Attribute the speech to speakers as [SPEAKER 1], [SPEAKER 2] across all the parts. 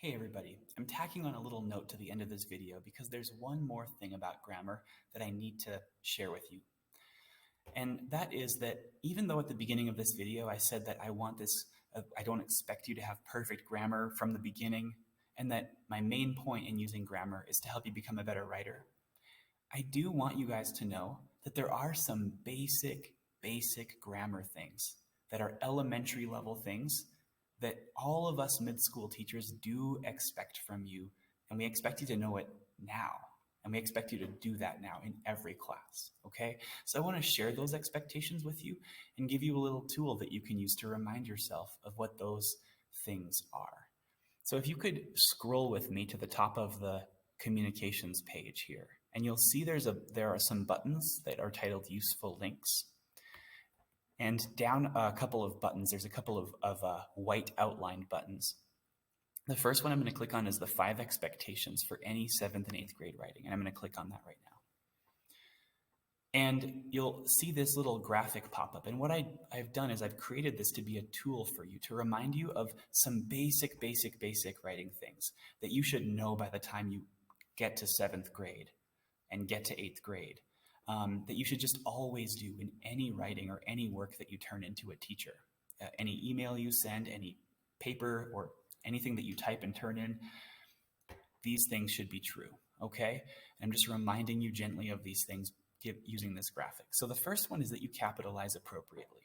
[SPEAKER 1] Hey everybody, I'm tacking on a little note to the end of this video because there's one more thing about grammar that I need to share with you. And that is that even though at the beginning of this video I said that I don't expect you to have perfect grammar from the beginning, and that my main point in using grammar is to help you become a better writer, I do want you guys to know that there are some basic grammar things that are elementary level things that all of us mid-school teachers do expect from you, and we expect you to know it now. And we expect you to do that now in every class, okay? So I want to share those expectations with you and give you a little tool that you can use to remind yourself of what those things are. So if you could scroll with me to the top of the communications page here, and you'll see there are some buttons that are titled useful links. And down a couple of buttons, there's a couple of white outlined buttons. The first one I'm going to click on is the 5 expectations for any 7th and 8th grade writing, and I'm going to click on that right now. And you'll see this little graphic pop up. And what I've done is I've created this to be a tool for you to remind you of some basic writing things that you should know by the time you get to 7th grade and get to 8th grade. That you should just always do in any writing or any work that you turn into a teacher. Any email you send, any paper or anything that you type and turn in, these things should be true, okay? And I'm just reminding you gently of these things using this graphic. So the first one is that you capitalize appropriately.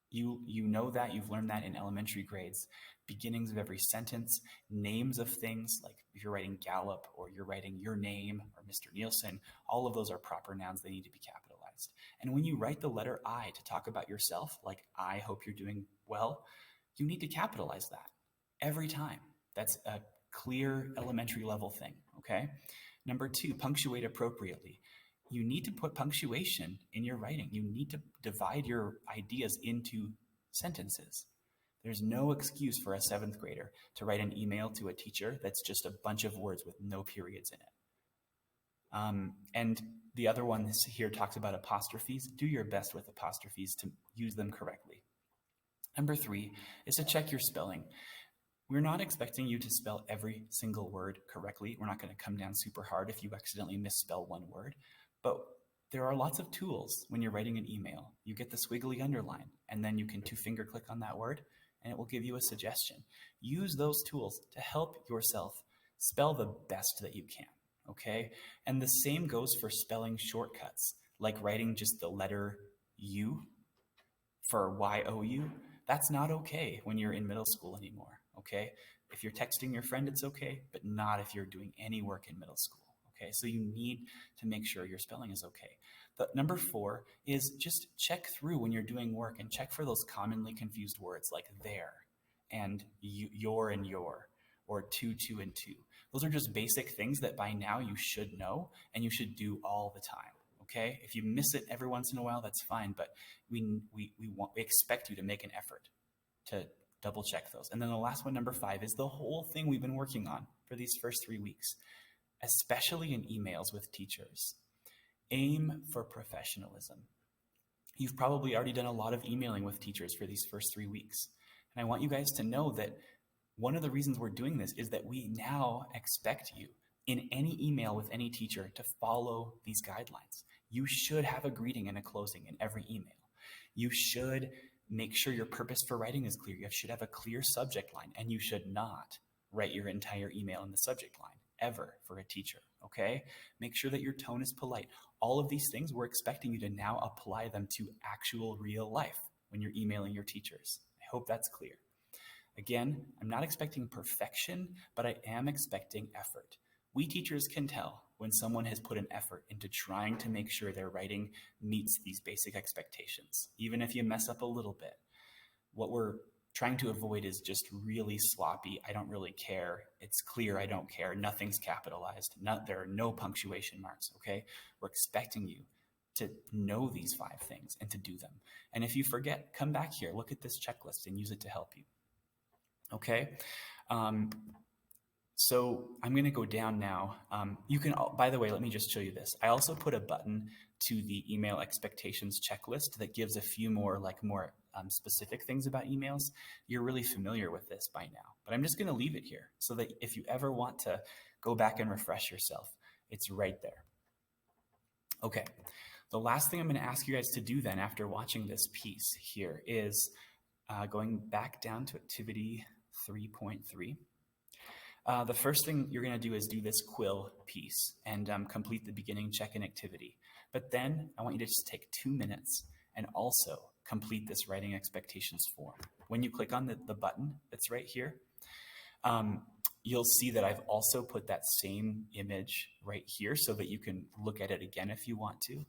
[SPEAKER 1] You know that, you've learned that in elementary grades. Beginnings of every sentence, names of things, like if you're writing Gallup or you're writing your name or Mr. Nielsen, all of those are proper nouns. They need to be capitalized. And when you write the letter I to talk about yourself, like I hope you're doing well, you need to capitalize that every time. That's a clear elementary level thing, okay? Number 2, punctuate appropriately. You need to put punctuation in your writing. You need to divide your ideas into sentences. There's no excuse for a 7th grader to write an email to a teacher that's just a bunch of words with no periods in it. And the other one here talks about apostrophes. Do your best with apostrophes to use them correctly. Number 3 is to check your spelling. We're not expecting you to spell every single word correctly. We're not going to come down super hard if you accidentally misspell one word. But there are lots of tools when you're writing an email. You get the squiggly underline, and then you can 2-finger click on that word, and it will give you a suggestion. Use those tools to help yourself spell the best that you can, okay? And the same goes for spelling shortcuts, like writing just the letter U for Y-O-U. That's not okay when you're in middle school anymore, okay? If you're texting your friend, it's okay, but not if you're doing any work in middle school. Okay, so you need to make sure your spelling is okay. But number 4 is just check through when you're doing work and check for those commonly confused words like there and your and your, or two and two. Those are just basic things that by now you should know and you should do all the time. Okay, if you miss it every once in a while, that's fine, but we expect you to make an effort to double check those. And then the last one, number 5, is the whole thing we've been working on for these first 3 weeks. Especially in emails with teachers. Aim for professionalism. You've probably already done a lot of emailing with teachers for these first 3 weeks. And I want you guys to know that one of the reasons we're doing this is that we now expect you in any email with any teacher to follow these guidelines. You should have a greeting and a closing in every email. You should make sure your purpose for writing is clear. You should have a clear subject line, and you should not write your entire email in the subject line. Ever for a teacher, okay? Make sure that your tone is polite. All of these things, we're expecting you to now apply them to actual real life when you're emailing your teachers. I hope that's clear. Again, I'm not expecting perfection, but I am expecting effort. We teachers can tell when someone has put an effort into trying to make sure their writing meets these basic expectations, even if you mess up a little bit. What we're trying to avoid is just really sloppy, I don't really care, it's clear I don't care, nothing's capitalized, there are no punctuation marks, okay? We're expecting you to know these 5 things and to do them. And if you forget, come back here, look at this checklist and use it to help you, okay? So I'm going to go down now. You can, by the way, let me just show you this. I also put a button to the email expectations checklist that gives a few more specific things about emails, you're really familiar with this by now. But I'm just going to leave it here so that if you ever want to go back and refresh yourself, it's right there. Okay, the last thing I'm going to ask you guys to do then after watching this piece here is going back down to activity 3.3. The first thing you're going to do is do this quill piece and complete the beginning check-in activity. But then I want you to just take 2 minutes and also complete this writing expectations form. When you click on the button that's right here, you'll see that I've also put that same image right here so that you can look at it again if you want to.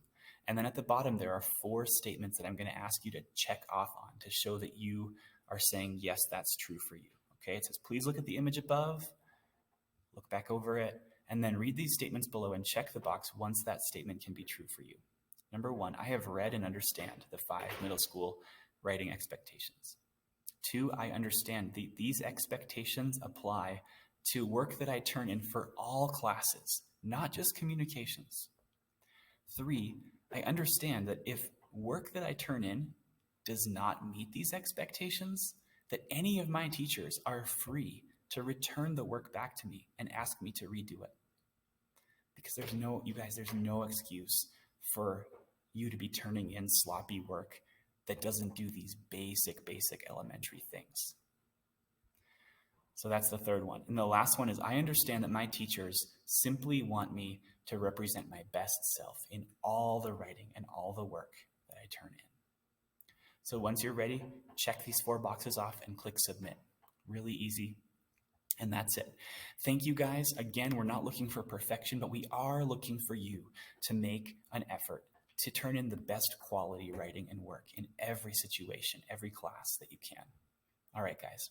[SPEAKER 1] And then at the bottom, there are 4 statements that I'm going to ask you to check off on to show that you are saying, yes, that's true for you. Okay, it says, please look at the image above, look back over it, and then read these statements below and check the box once that statement can be true for you. Number 1, I have read and understand the 5 middle school writing expectations. 2, I understand these expectations apply to work that I turn in for all classes, not just communications. 3, I understand that if work that I turn in does not meet these expectations, that any of my teachers are free to return the work back to me and ask me to redo it. Because there's no excuse for you to be turning in sloppy work that doesn't do these basic elementary things. So that's the third one. And the last one is, I understand that my teachers simply want me to represent my best self in all the writing and all the work that I turn in. So once you're ready, check these 4 boxes off and click submit. Really easy. And that's it. Thank you guys. Again, we're not looking for perfection, but we are looking for you to make an effort to turn in the best quality writing and work in every situation, every class that you can. All right, guys.